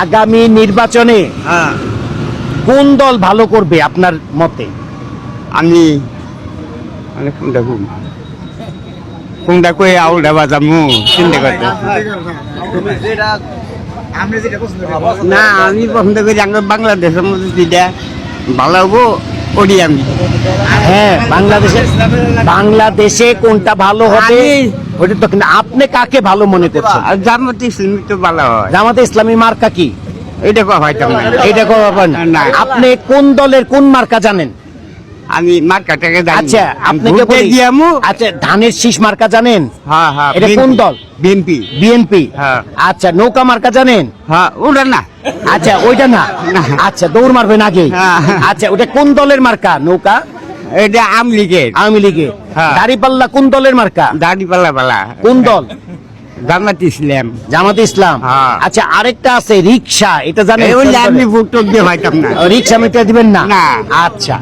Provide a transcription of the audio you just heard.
আগামী নির্বাচনে হ্যাঁ কোন দল ভালো করবে আপনার মতে? আমি কোনটা কই আউলটা বাজামু চিন্তা করতে না আমি পছন্দ করি আমার বাংলাদেশের মধ্যে যেটা ভালো হবো ওডি আমি হ্যাঁ, বাংলাদেশে কোনটা ভালো হবে ওটা তো, কিন্তু আপনি কাকে ভালো মনে করছেন? আর জামাতে ইসলামী তো ভালো হয় জামাতে ইসলামী মার্কা কি? এটা কো হয়তো না এইটা কবেন? না। আপনি কোন দলের কোন মার্কা জানেন? আমি মার্কাটাকে জানি আচ্ছা, আপনাকে ভোটে বলি। দিয়ামু আচ্ছা, ধানের শীষ মার্কা জানেন? হ্যাঁ হ্যাঁ এটা কোন দল? BNP BNP. হ্যাঁ। আচ্ছা, নৌকা মার্কা জানেন? হ্যাঁ ওটা না আচ্ছা, ওইটা না। না। আচ্ছা, দৌড় মারবেন আগে। হ্যাঁ। আচ্ছা, ওটা কোন দলের মার্কা? নৌকা এটা আমলিগের আওয়ামী লীগের। হ্যাঁ। দাড়িপাল্লা কোন দলের মার্কা? দাড়ি পাল্লা পাল্লা কোন দল? জামাত ইসলাম জামাতে ইসলাম। হ্যাঁ। আচ্ছা, আরেকটা আছে রিক্সা, এটা জানেন? এই বলে আমি ভোট টোক দিয়ে হয়তাম না রিক্সা মিটার দিবেন না? না। আচ্ছা,